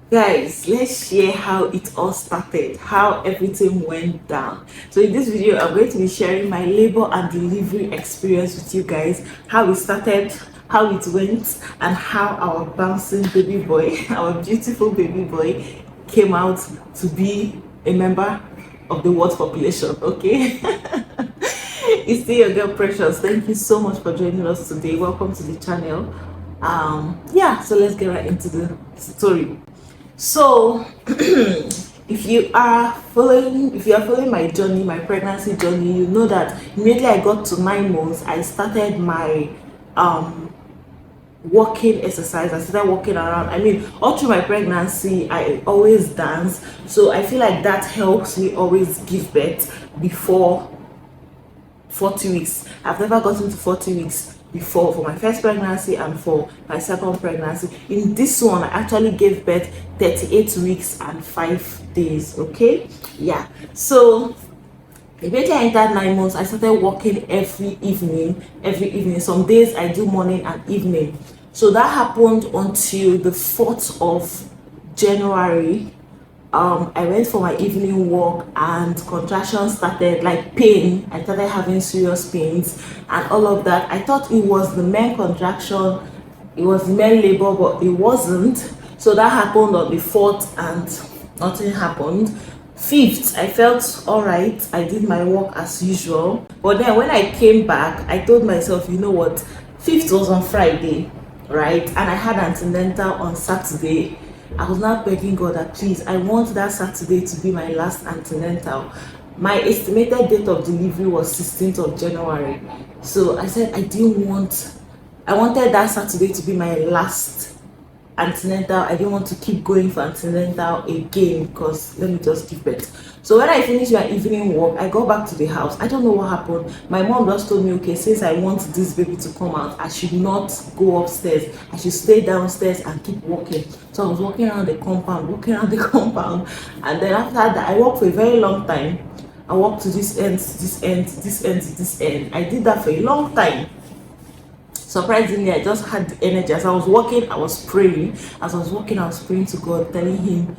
Guys, let's share how it all started, how everything went down. So in this video, I'm going to be sharing my labor and delivery experience with you guys, how it started, how it went, and how our bouncing baby boy, our beautiful baby boy, came out to be a member of the world population. Okay. It's still your girl Precious. Thank you so much for joining us today. Welcome to the channel. Yeah, so let's get right into the story. So if you are following my journey, my pregnancy journey, you know that immediately I got to 9 months, I started my walking exercise. I started walking around. I mean, all through my pregnancy I always dance, so I feel like that helps me always give birth before 40 weeks. I've never gotten to 40 weeks before for my first pregnancy and for my second pregnancy. In this one, I actually gave birth 38 weeks and 5 days. Okay, yeah. So immediately I entered 9 months, I started walking every evening. Some days I do morning and evening. So that happened until the 4th of January. I went for my evening walk and contractions started, like pain. I started having serious pains and all of that. I thought it was the men contraction, it was men labor, but it wasn't. So that happened on the 4th and nothing happened. 5th, I felt all right. I did my work as usual. But then when I came back, I told myself, you know what? 5th was on Friday, right? And I had antenatal on Saturday. I was now begging God that please, I want that Saturday to be my last antenatal. My estimated date of delivery was 16th of January. So I said I wanted that Saturday to be my last antenatal. I didn't want to keep going for antenatal again because let me just give birth. So when I finished my evening walk, I got back to the house. I don't know what happened. My mom just told me, okay, since I want this baby to come out, I should not go upstairs. I should stay downstairs and keep walking. So I was walking around the compound, and then after that, I walked for a very long time. I walked to this end, to this end, to this end, to this end. I did that for a long time. Surprisingly, I just had the energy. As I was walking, I was praying. As I was walking, I was praying to God, telling him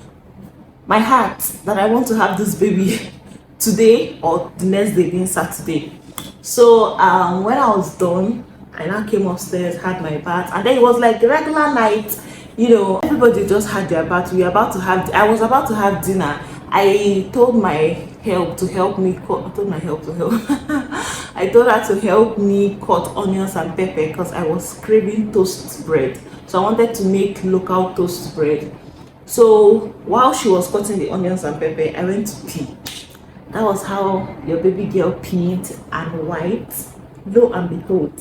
my heart that I want to have this baby today or the next day, being Saturday. So when I was done, I now came upstairs, had my bath, and then it was like the regular night. You know, everybody just had their bath. I was about to have dinner. I told my help to help me cut. I told my help to help. I told her to help me cut onions and pepper because I was craving toast bread. So I wanted to make local toast bread. So while she was cutting the onions and pepper, I went to pee. That was how your baby girl peed and wiped. Lo and behold,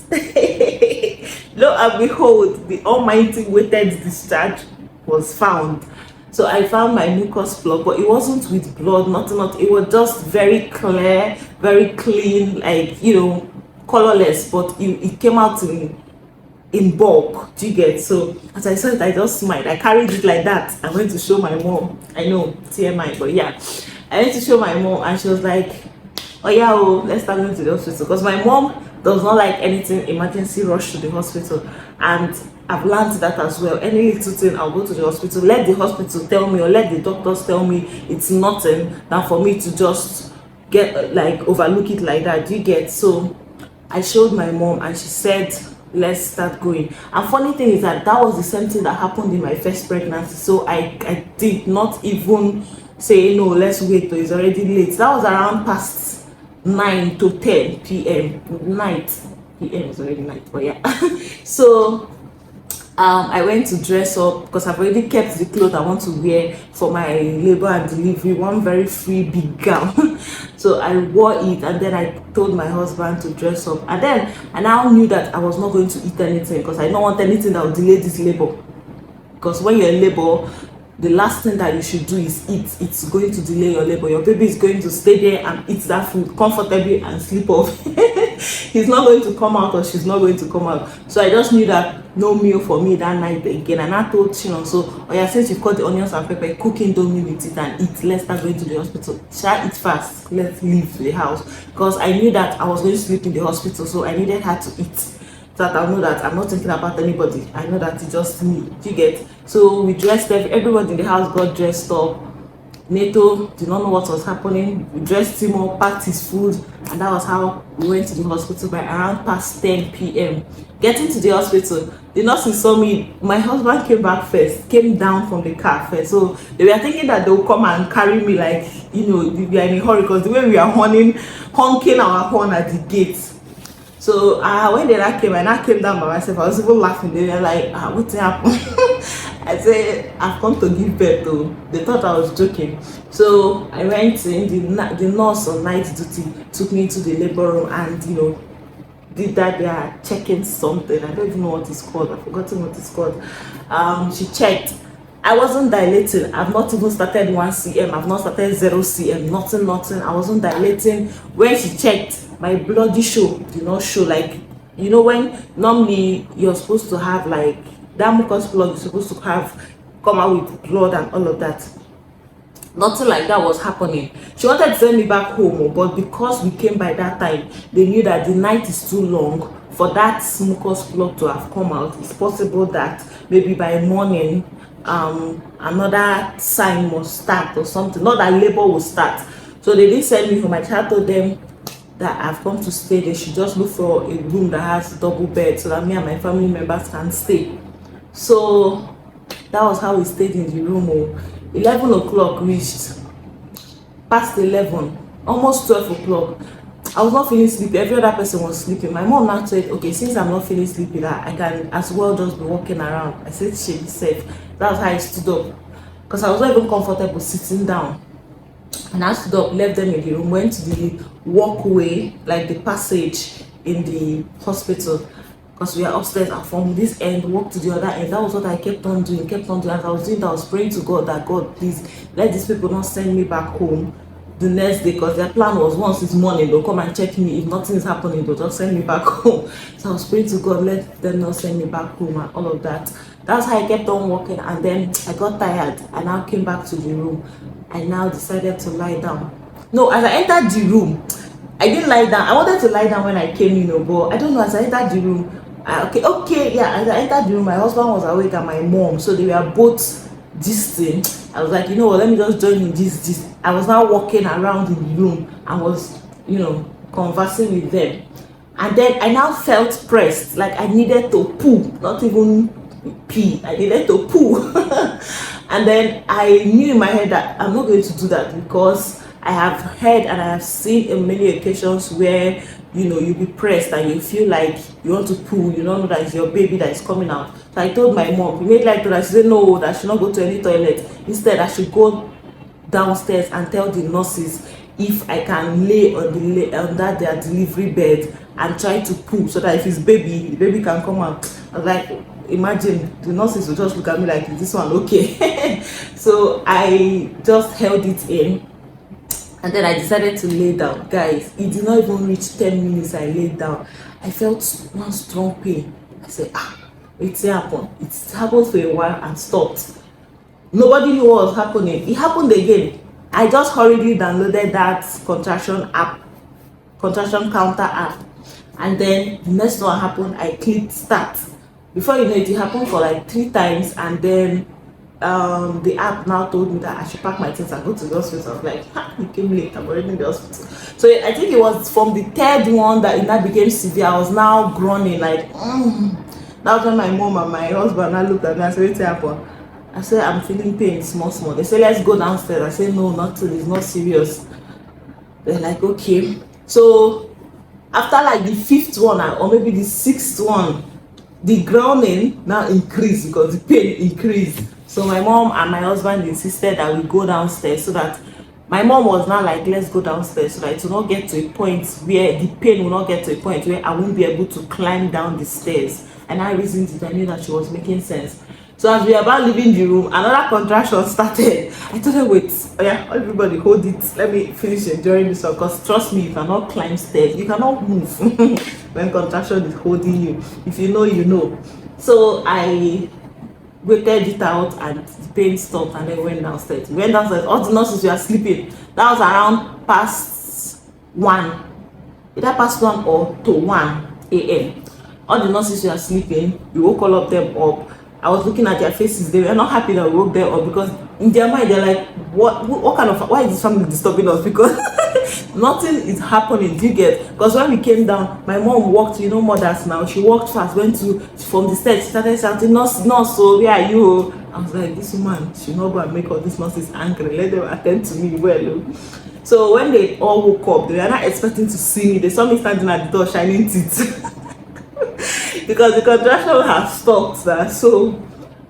lo and behold, the almighty weighted discharge was found. So I found my mucus plug, but it wasn't with blood, nothing. It was just very clear, very clean, like, you know, colorless, but it came out in bulk. Do you get? So as I saw it, I just smiled. I carried it like that. I went to show my mom. I know, TMI, but yeah, I went to show my mom, and she was like, oh yeah, oh, let's start going to the hospital, because my mom does not like anything emergency rush to the hospital, and I've learned that as well. Any little thing, I'll go to the hospital. Let the hospital tell me, or let the doctors tell me it's nothing, than for me to just get like overlook it like that. Do you get? So I showed my mom, and she said, let's start going. And funny thing is that was the same thing that happened in my first pregnancy. So I did not even say no, let's wait till it's already late. That was around past 9 to 10 p.m. night. PM is already night, but yeah. So I went to dress up because I've already kept the clothes I want to wear for my labor and delivery, one very free big gown. So I wore it, and then I told my husband to dress up, and then I now knew that I was not going to eat anything because I don't want anything that will delay this labor. Because when you're in labor, the last thing that you should do is eat. It's going to delay your labor. Your baby is going to stay there and eat that food comfortably and sleep off. He's not going to come out, or she's not going to come out. So I just knew that no meal for me that night again. And I told Chinon, so oh yeah, since you've cut the onions and pepper, cook indomie with it and eat. Let's start going to the hospital. Shall eat fast. Let's leave the house, because I knew that I was going to sleep in the hospital, so I needed her to eat, so that I know that I'm not thinking about anybody. I know that it's just me. Do you get? So we dressed everybody in the house got dressed up. Nato did not know what was happening. We dressed him up, packed his food, and that was how we went to the hospital by around past 10 p.m. Getting to the hospital, the nurses saw me. My husband came back first, came down from the car first. So they were thinking that they would come and carry me, like, we are in a hurry, because the way we are honking our horn at the gate. So when they came, I came down by myself. I was even laughing. They were like, what happened? I said, I've come to give birth though. They thought I was joking. So I went in, the nurse on night duty took me to the labor room and, did that. They are checking something. I don't even know what it's called. I've forgotten what it's called. She checked. I wasn't dilating. I've not even started 1 cm. I've not started 0 cm. Nothing. I wasn't dilating. When she checked, my bloody show did not show. Like, when normally you're supposed to have, like, that mucus plug is supposed to come out with blood and all of that. Nothing like that was happening. She wanted to send me back home, but because we came by that time, they knew that the night is too long for that mucus plug to have come out. It's possible that maybe by morning another sign must start or something, not that labor will start. So they didn't send me home. I told them that I've come to stay. They should just look for a room that has double bed so that me and my family members can stay. So that was how we stayed in the room. 11 o'clock reached, past 11, almost 12 o'clock. I was not feeling sleepy. Every other person was sleeping. My mom now said, okay, since I'm not feeling sleepy, that I can as well just be walking around. I said, she be safe. That was how I stood up, because I was not even comfortable sitting down. And I stood up, left them in the room, went to the walkway, like the passage in the hospital, because we are upstairs, and from this end walked to the other end. That was what I kept on doing. As I was doing that, I was praying to God that, God, please let these people not send me back home the next day, because their plan was once it's morning they'll come and check me. If nothing is happening, they'll just send me back home. So I was praying to God, let them not send me back home and all of that. That's how I kept on walking. And then I got tired. I now came back to the room. I now decided to lie down. No, as I entered the room, I didn't lie down. I wanted to lie down when I came in, but I don't know, as I entered the room, as I entered the room, my husband was awake and my mom, so they were both gisting. I was like, what, let me just join in this. I was now walking around in the room and was, conversing with them. And then I now felt pressed, like I needed to poo, not even pee, I needed to poo. And then I knew in my head that I'm not going to do that, because I have heard and I have seen in many occasions where you be pressed and you feel like you want to poo, you don't know that it's your baby that is coming out. So I told my mom, we made like that. She said no, that I should not go to any toilet. Instead, I should go downstairs and tell the nurses if I can lay on that their delivery bed and try to poo, so that if it's baby, the baby can come out. I was like, imagine the nurses will just look at me like, is this one okay? So I just held it in. And then I decided to lay down. Guys, it did not even reach 10 minutes I laid down. I felt one strong pain. I said, it's happened. It happened for a while and stopped. Nobody knew what was happening. It happened again. I just hurriedly downloaded that contraction counter app. And then the next one happened, I clicked start. Before you know it, it happened for like 3 times, and then the app now told me that I should pack my things and go to the hospital. I was like, you came late, I'm already in the hospital. So I think it was from the 3rd one that it now became severe. I was now groaning like, That was when my mom and my husband now looked at me and said, what's happened? I said, I'm feeling pain, small. They said, let's go downstairs. I said, no, not till it's not serious. They're like, okay. So after like the 5th one, or maybe the 6th one, the groaning now increased because the pain increased. So my mom and my husband insisted that we go downstairs, so that my mom was now like, let's go downstairs, so that it will not get to a point where the pain will not get to a point where I won't be able to climb down the stairs. And I reasoned it. I knew that she was making sense. So as we were about leaving the room, another contraction started. I told her, wait, everybody hold it. Let me finish enjoying this one, because trust me, you cannot climb stairs. You cannot move when contraction is holding you. If you know, you know. So I waited it out and the pain stopped, and then went downstairs. All the nurses were sleeping. That was around past 1, either past 1 or to 1 a.m. All the nurses were sleeping. We woke all of them up. I was looking at their faces. They were not happy that we woke them up, because in their mind they're like, what kind of, why is this family disturbing us? Because nothing is happening. Do you get? Because when we came down, my mom walked, you know, mothers now, she walked fast, went to from the steps, started shouting, nurse, nurse, so where are you? I was like, this woman, she not go and make all these nurses angry. Let them attend to me well. So when they all woke up, they were not expecting to see me. They saw me standing at the door shining teeth. Because the contraction has stopped. So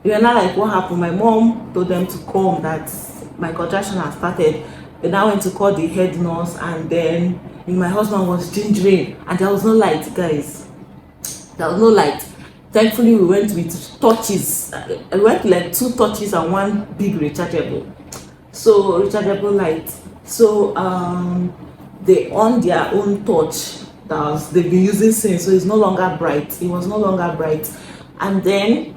they were not like, what happened? My mom told them to come, that my contraction has started. They now went to call the head nurse, and then my husband was gingering, and there was no light, guys. There was no light. Thankfully, we went with torches. I went like 2 torches and 1 big rechargeable. So rechargeable light. So they on their own torch that they've been using since, so it's no longer bright. It was no longer bright. And then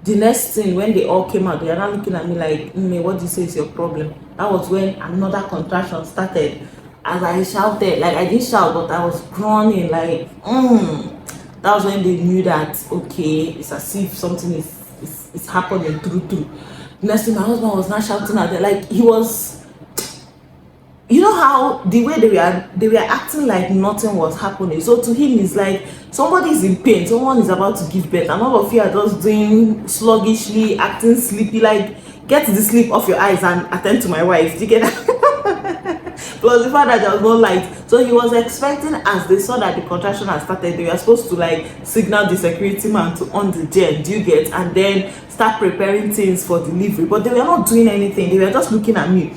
the next thing, when they all came out, they are now looking at me like, what do you say is your problem? That was when another contraction started. As I shouted, like I didn't shout, but I was groaning like, That was when they knew that, okay, it's as if something is happening through. Next thing, my husband was not shouting at them, like he was, you know how the way they were acting like nothing was happening. So to him, it's like somebody is in pain, someone is about to give birth, and all of you are just doing sluggishly, acting sleepy. Like, get the sleep off your eyes and attend to my wife. Do you get that? Plus the fact that there was no light, so he was expecting, as they saw that the contraction had started, they were supposed to like signal the security man to on the gen, do you get, and then start preparing things for delivery. But they were not doing anything. They were just looking at me.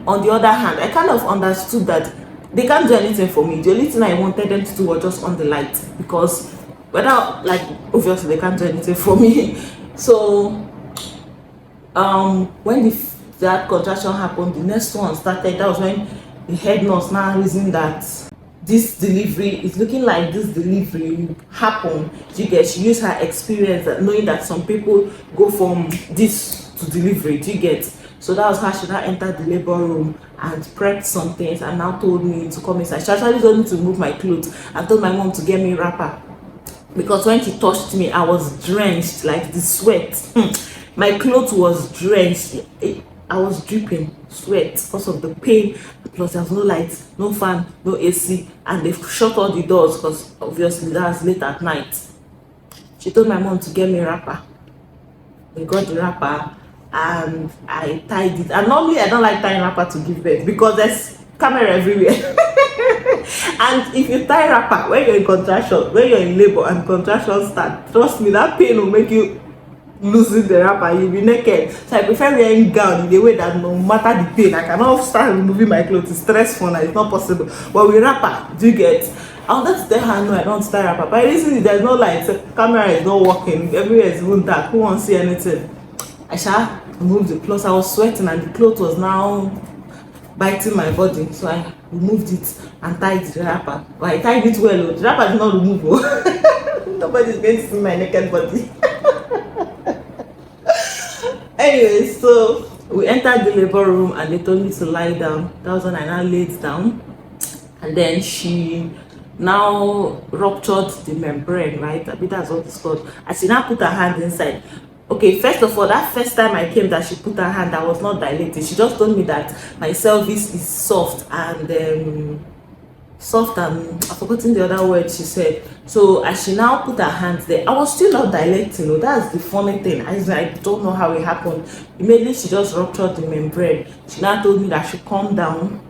On the other hand, I kind of understood that they can't do anything for me. The only thing I wanted them to do was just on the light, because without, like, obviously they can't do anything for me. So when that contraction happened, the next one started. That was when the head nurse now reasoned that this delivery is looking like this delivery happened. You get, she used her experience that knowing that some people go from this to delivery. Do you get? So that was how she now entered the labor room and prepped some things, and now told me to come inside. She actually told me to move my clothes and told my mom to get me a wrapper, because when she touched me, I was drenched, like the sweat. My clothes was drenched. I was dripping sweat because of the pain. Plus there was no light, no fan, no AC, and they shut all the doors because obviously that was late at night. She told my mom to get me a wrapper. We got the wrapper and I tied it. And normally I don't like tying wrapper to give birth because there's camera everywhere. And if you tie wrapper when you're in contraction, when you're in labor and contractions start, trust me, that pain will make you losing the wrapper. You'll be naked. So I prefer wearing gown in the way that no matter the pain, I cannot start removing my clothes. It's stressful now, it's not possible. But with wrapper, do you get? I wanted to tell her no, I don't tie wrapper. But recently there's no light, so camera is not working, everywhere is even dark. Who wants to see anything? I shall remove the clothes. I was sweating and the clothes was now biting my body. So I removed it and tied the wrapper. But I tied it well. The wrapper did not remove. Nobody's going to see my naked body. Anyway, so we entered the labor room and they told me to lie down. That was when I now laid down, and then she now ruptured the membrane, right? I think that's what it's called. And she now put her hand inside. Okay, first of all, that first time I came that she put her hand, I was not dilated. She just told me that my cervix is soft and I've forgotten the other word she said. So as she now put her hands there, I was still not dilating. No, that's the funny thing. I don't know how it happened. Immediately she just ruptured the membrane. She now told me that she calm down.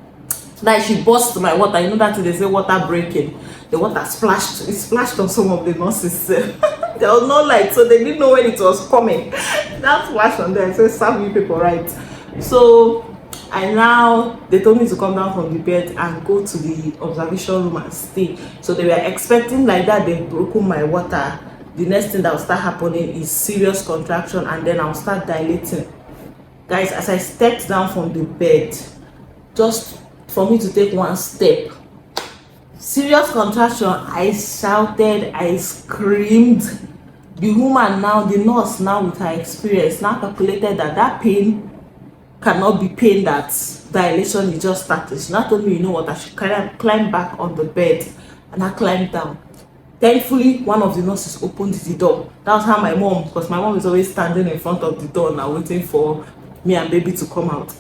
That she burst my water. You know that they say water breaking. The water splashed. It splashed on some of the nurses. There was no light, so they didn't know when it was coming. That splashed on them. So serve you people right. So they told me to come down from the bed and go to the observation room and stay. So they were expecting like that they've broken my water. The next thing that will start happening is serious contraction, and then I'll start dilating. Guys, as I stepped down from the bed, just for me to take one step, serious contraction, I shouted, I screamed. The woman now, the nurse now with her experience, now calculated that pain cannot be pain that dilation is just started. She now told me, you know what, I should climb back on the bed, and I climbed down. Thankfully, one of the nurses opened the door. That was how my mom, because my mom is always standing in front of the door now waiting for me and baby to come out.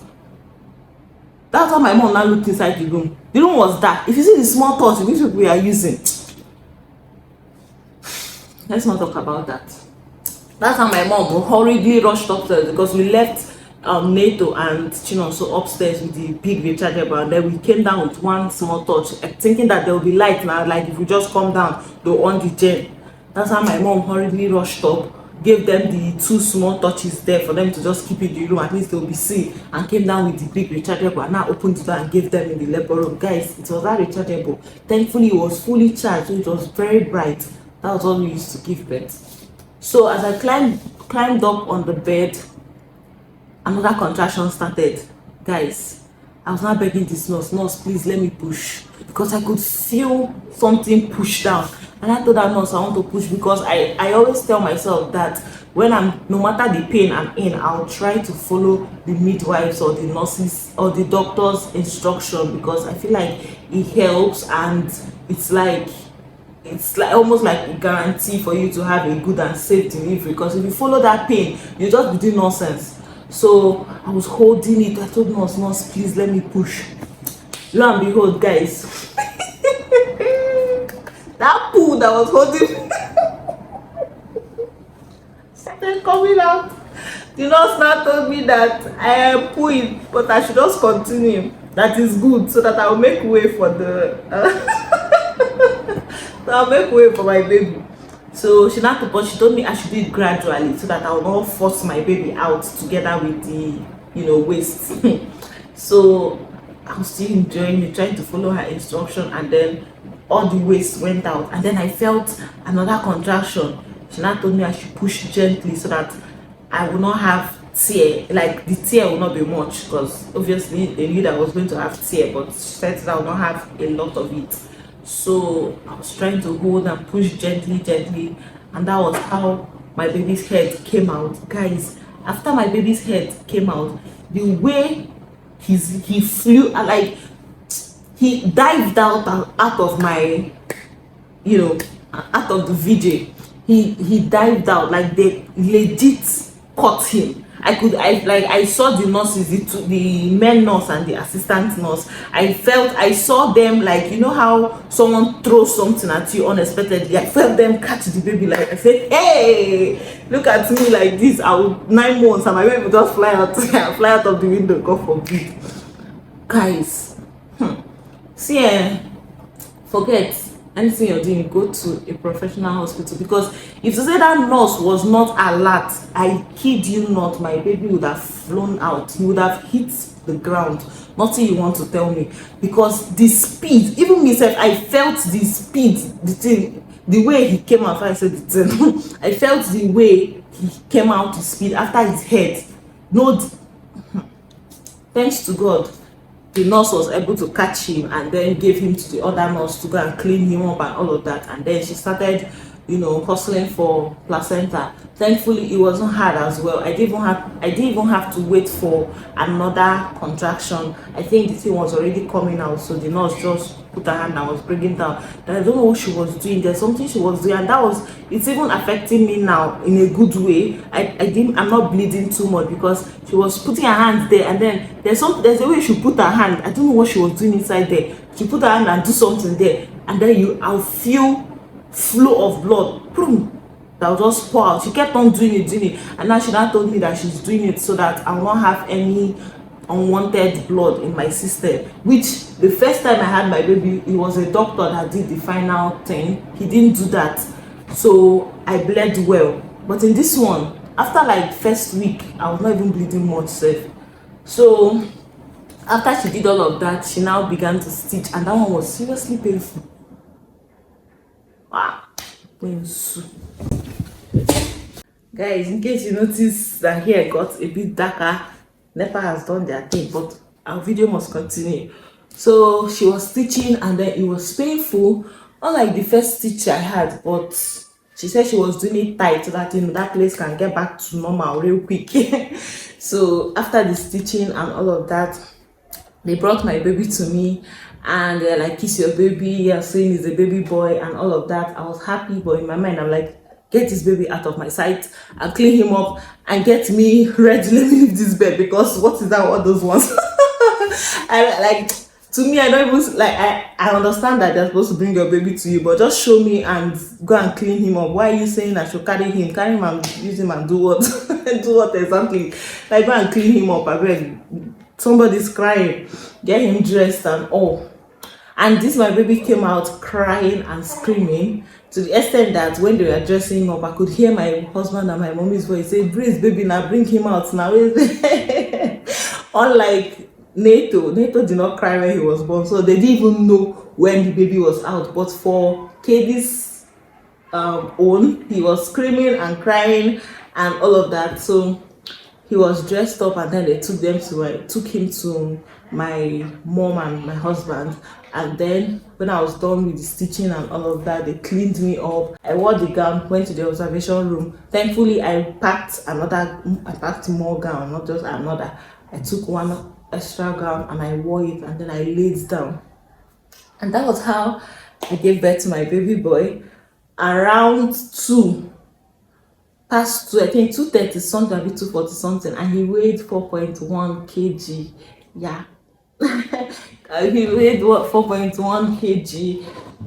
That's how my mom now looked inside the room. The room was dark. If you see the small torch which we are using, let's not talk about that. That's how my mom hurriedly rushed upstairs, because we left NATO and Chinonso upstairs with the big rechargeable, and then we came down with one small torch, thinking that there will be light now, like if we just come down they'll on the gen. That's how my mom hurriedly rushed up, gave them the two small torches there for them to just keep in the room, at least they'll be seen, and came down with the big rechargeable and now opened the door and gave them in the labor room. Guys, it was that rechargeable. Thankfully it was fully charged, so it was very bright. That was all we used to give birth. So as I climbed up on the bed, another contraction started. Guys, I was now begging this nurse, please let me push, because I could feel something push down. And I told that nurse I want to push, because I always tell myself that when no matter the pain I'm in, I'll try to follow the midwives or the nurses or the doctor's instruction, because I feel like it helps, and it's like almost like a guarantee for you to have a good and safe delivery, because if you follow that pain, you just be doing nonsense. So I was holding it. I told nurse, please let me push. Lo and behold, guys, that poo that was holding started coming out. The nurse now told me that I am pooing, but I should just continue. That is good, so that I will make way for the so I'll make way for my baby. So she told me I should do it gradually, so that I will not force my baby out together with the waist. So I was still enjoying it, trying to follow her instruction, and then all the waist went out, and then I felt another contraction. She now told me I should push gently, so that I will not have tear, like the tear will not be much, because obviously they knew that I was going to have tear, but she said that I will not have a lot of it. So I was trying to hold and push gently, and that was how my baby's head came out. Guys, after my baby's head came out, the way he flew, like he dived out of my, out of the VJ. He dived out, like they legit caught him. I saw the nurses, the main nurse and the assistant nurse. I saw them, like, you know how someone throws something at you unexpectedly. I felt them catch the baby. Like, I said, hey, look at me like this. I would 9 months and my baby would just fly out of the window, God forbid. Guys, see, forget anything you're doing, go to a professional hospital, because if to say that nurse was not alert, I kid you not, my baby would have flown out. He would have hit the ground. Nothing you want to tell me, because the speed, even myself, I felt the speed, the way he came out. I said the thing. I felt the way he came out to speed after his head. No, thanks to God, the nurse was able to catch him and then gave him to the other nurse to go and clean him up and all of that. And then she started, hustling for placenta. Thankfully, it wasn't hard as well. I didn't even have to wait for another contraction. I think the thing was already coming out, so the nurse just put her hand and was bringing down. Then I don't know what she was doing. There's something she was doing, and it's even affecting me now in a good way. I'm not bleeding too much, because she was putting her hands there, and then there's a way she put her hand. I don't know what she was doing inside there. She put her hand and do something there, and then I'll feel flow of blood. Boom, that will just pour out. She kept on doing it, and now she told me that she's doing it so that I will not have any unwanted blood in my system. Which the first time I had my baby, it was a doctor that did the final thing. He didn't do that, so I bled well. But in this one, after like first week, I was not even bleeding much safe. So after she did all of that, she now began to stitch, and that one was seriously painful. Wow, painful. Guys, in case you notice that hair got a bit darker, NEPA has done their thing, but our video must continue. So she was stitching, and then it was painful, unlike the first stitch I had, but she said she was doing it tight so that that place can get back to normal real quick. So after the stitching and all of that, they brought my baby to me, and they're like, kiss your baby, you're saying he's a baby boy and all of that. I was happy, but in my mind I'm like, get this baby out of my sight and clean him up and get me ready. Let me leave this bed, because what is that, what those ones? I like, to me, I don't even like, I understand that they're supposed to bring your baby to you, but just show me and go and clean him up. Why are you saying I should carry him and use him and do what? Do what exactly? Like, go and clean him up. I beg, somebody's crying, get him dressed and all. And this my baby came out crying and screaming, to the extent that when they were dressing him up, I could hear my husband and my mommy's voice say, "Breeze, baby, now bring him out now." Unlike Nato did not cry when he was born, so they didn't even know when the baby was out. But for Katie's own, he was screaming and crying and all of that. So he was dressed up, and then they took him to my mom and my husband. And then when I was done with the stitching and all of that, they cleaned me up. I wore the gown, went to the observation room. Thankfully, I packed more gown, not just another. I took one extra gown and I wore it, and then I laid down. And that was how I gave birth to my baby boy. Around 2 past 2, I think 2:30 something, maybe 2:40 something, and he weighed 4.1 kg. Yeah. He weighed 4.1 kg,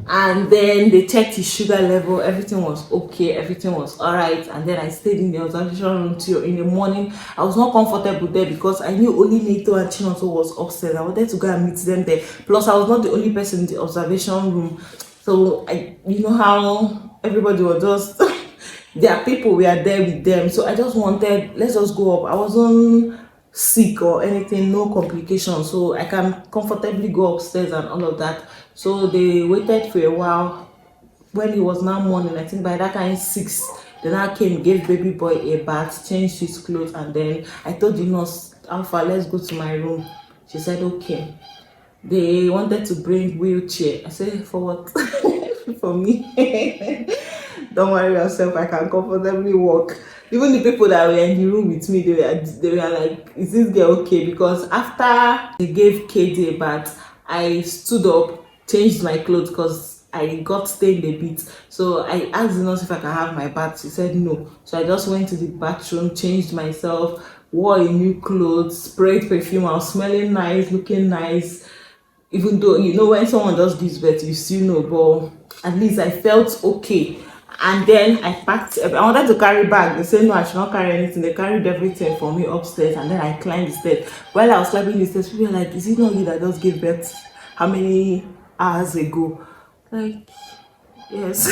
and then they checked his sugar level. Everything was okay, everything was all right. And then I stayed in the observation room till in the morning. I was not comfortable there because I knew only Nato and Chinoso was upstairs. I wanted to go and meet them there. Plus, I was not the only person in the observation room, so you know how everybody was just their people were there with them. So I just wanted, let's just go up. I wasn't sick or anything, no complications, so I can comfortably go upstairs and all of that. So they waited for a while. When it was now morning, I think by that time 6, they now came, gave baby boy a bath, changed his clothes, and then I told the nurse, Alpha, let's go to my room. She said okay. They wanted to bring wheelchair. I said, for what? For me. Don't worry yourself, I can comfortably walk. Even the people that were in the room with me, they were like, is this girl okay? Because after they gave Katie a bath, I stood up, changed my clothes because I got stained a bit. So I asked the nurse if I can have my bath. She said no. So I just went to the bathroom, changed myself, wore a new clothes, sprayed perfume. I was smelling nice, looking nice. Even though, you know, when someone just gives birth, you still know, but at least I felt okay. And then I packed, I wanted to carry bag. They said no, I should not carry anything. They carried everything for me upstairs, and then I climbed the stairs. While I was climbing the stairs, people were like, is it not you that just gave birth how many hours ago? Like, yes.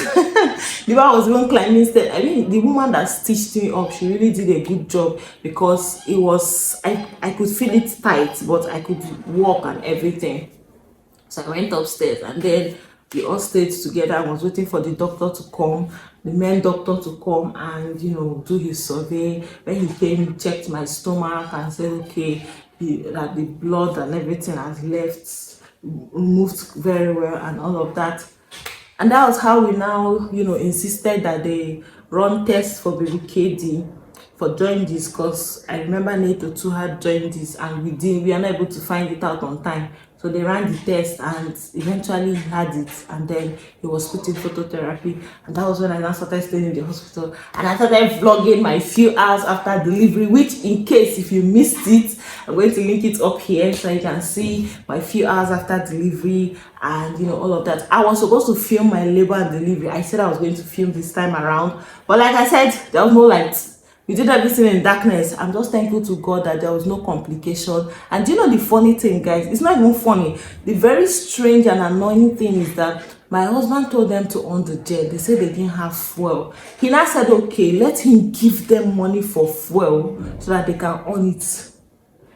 The one was even climbing stairs. I mean, the woman that stitched me up, she really did a good job, because it was, I could feel it tight, but I could walk and everything. So I went upstairs, and then we all stayed together. I was waiting for the doctor to come, the main doctor to come and, you know, do his survey. When he came, he checked my stomach and said, okay, that the blood and everything has left, moved very well and all of that. And that was how we now, you know, insisted that they run tests for baby KD for jaundice, because I remember Nato too had jaundice, and we are not able to find it out on time. So they ran the test, and eventually he had it, and then he was put in phototherapy. And that was when I now started staying in the hospital, and I started vlogging my few hours after delivery, which, in case if you missed it, I'm going to link it up here so you can see my few hours after delivery and, you know, all of that. I was supposed to film my labor and delivery. I said I was going to film this time around, but like I said, there was no light. We did everything in darkness. I'm just thankful to God that there was no complication. And do you know the funny thing, guys? It's not even funny. The very strange and annoying thing is that my husband told them to on the jet. They said they didn't have fuel. He now said, okay, let him give them money for fuel so that they can on it.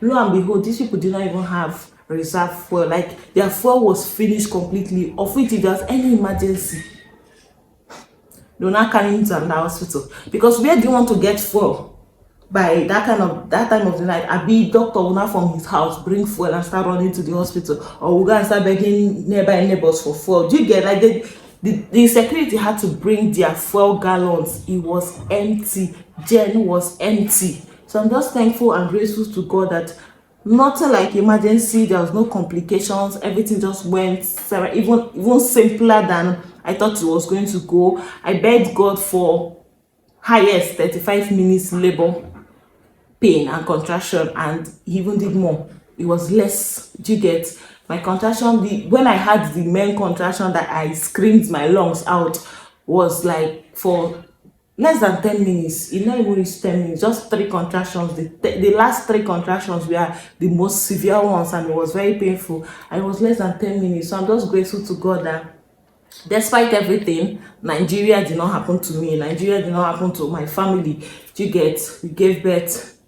Lo and behold, these people did not even have reserve fuel. Like, their fuel was finished completely, of which if there's any emergency, they will not carry him to another hospital. Because where do you want to get fuel? By that time of the night, Abia doctor will not from his house bring fuel and start running to the hospital, or we'll go and start begging nearby neighbors for fuel. Do you get, like, the security had to bring their fuel gallons? It was empty. Jen was empty. So I'm just thankful and grateful to God that nothing like emergency. There was no complications. Everything just went even simpler than I thought it was going to go. I begged God for highest 35 minutes labor pain and contraction, and he even did more. It was less. Do you get? My contraction, when I had the main contraction that I screamed my lungs out, was like for less than 10 minutes. It not even reached 10 minutes, just 3 contractions. The last 3 contractions were the most severe ones, and it was very painful, and it was less than 10 minutes. So I'm just grateful to God that despite everything, Nigeria did not happen to me. Nigeria did not happen to my family. Do you get? We gave birth.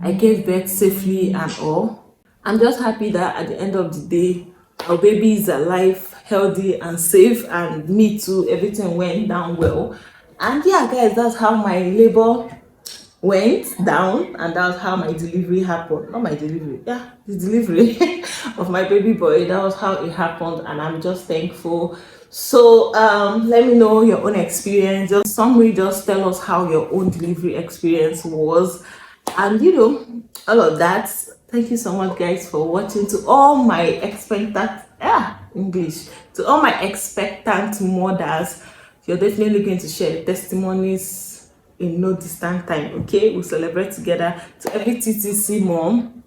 I gave birth safely and all. I'm just happy that at the end of the day, our baby is alive, healthy and safe, and me too, everything went down well. And yeah, guys, that's how my labor went down, and that's how my delivery happened. Not my delivery, yeah, the delivery of my baby boy. That was how it happened, and I'm just thankful. So let me know your own experience. Just summary, just tell us how your own delivery experience was, and all of that. Thank you so much, guys, for watching. To all my expectant English, to all my expectant mothers, you're definitely going to share testimonies in no distant time. Okay, we'll celebrate together. To every TTC mom,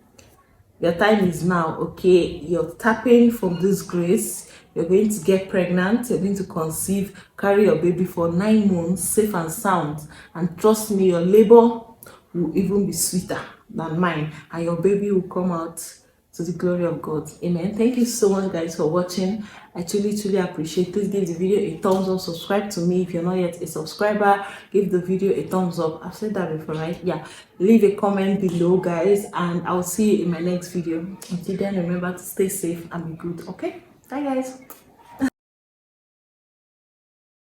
your time is now. Okay, you're tapping from this grace. You're going to get pregnant, you're going to conceive, carry your baby for 9 months safe and sound, and trust me, your labor will even be sweeter than mine, and your baby will come out to the glory of God. Amen. Thank you so much, guys, for watching. I truly appreciate it. Please give the video a thumbs up. Subscribe to me if you're not yet a subscriber. Give the video a thumbs up. I've said that before, right? Yeah. Leave a comment below, guys, and I'll see you in my next video. Until then, remember to stay safe and be good. Okay, bye, guys.